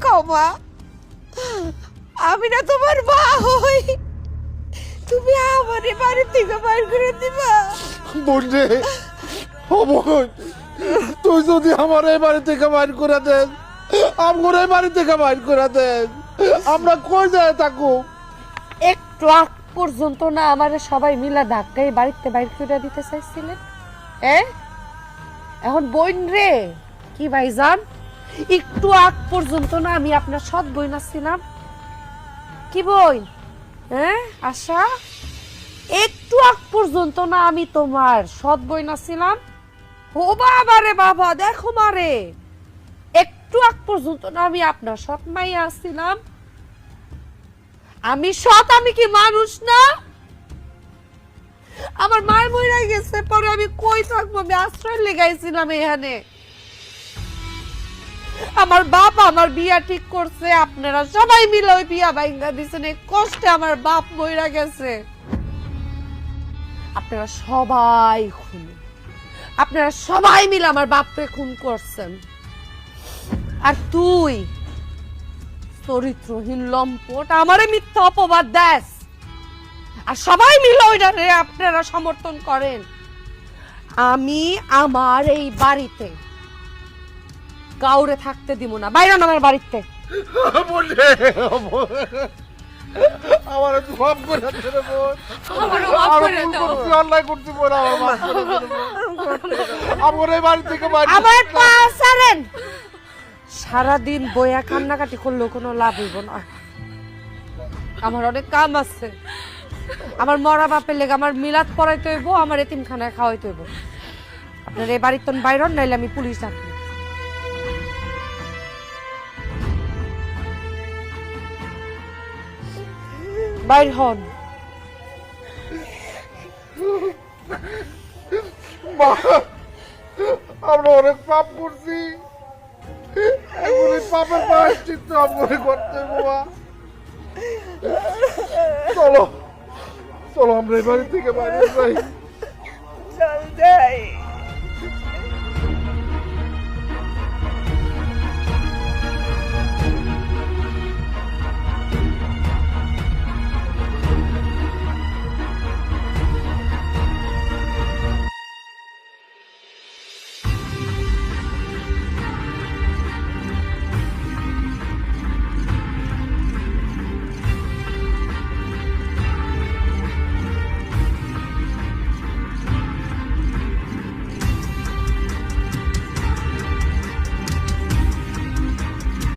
কও মা, আমি না তোমার মা হই, তুমি আমার এই বাড়ি থেকে বাইর করে দিবা? বোন রে, ও বোন, তুই যদি আমার এই বাড়ি থেকে বাইর করে দেন, আমার এই বাড়ি থেকে বাইর করে দেন, আমরা কই যায় থাকো? একটু আগ পর্যন্ত না আমার সবাই মিলা ধাক্কায় বাড়িতে বাইর করে দিতে চাইছিলেন, এখন বোন রে কি ভাইজান, একটু আগ পর্যন্ত না আমি আপনার সৎ বোন ছিলাম। কি বোন? আশা, একটু আগ পর্যন্ত না আমি তোমার সৎ বোন ছিলাম? ও বাবা রে বাবা, দেখো মারে, একটু আগ পর্যন্ত না আমি আপনার সৎ মাইয়া ছিলাম? আমি সৎ, আমি কি মানুষ না? আমার মায়ের মরে গেছে, পরে আমি কই থাকবো? আমি আশ্রয় লেগাইছিলাম এখানে। আমার বাপ আমার বিয়া ঠিক করছে, আপনারা সবাই মিলে ওই বিয়া ভাঙা দিছেন, এই কষ্টে আমার বাপ মরে গেছে। আপনারা সবাই খুন, আপনারা সবাই মিলে আমার বাপকে খুন করছেন। আর তুই চরিত্রহীন লম্পট আমারে মিথ্যা অপবাদ দেস, আর সবাই মিলে ওইটারে আপনারা সমর্থন করেন। আমি আমার এই বাড়িতে কাউরে থাকতে দিব না, বাইরে আমার বাড়িতে। বোন রে, আমার একটু মাফ করে দে রে বোন, অন্যায় করছি বোন, আমার মাফ করে দে রে বোন, আমার এই বাড়ি থেকে বাইর আমার পা ছাড়েন। সারাদিন বইয়া কান্নাকাটি করলেও কোনো লাভ হইব না, আমার অনেক কাম আছে। আমার মরা বাপের লেগে আমার মিলাদ পড়াইতে হইব, আমার এতিমখানায় খাওয়াইতে হইব। আপনার এই বাড়ির তন বাইরন, নাইলে আমি পুলিশ ডাকি। বাইর হন। মা, আমরা অনেক পাপ করছি, এখন এই পাপের প্রায়শ্চিত্ত আমরা করতে হইব। মা চলো চলো, আমরা এই বাড়ি থেকে বাইরে যাই। চল যাই।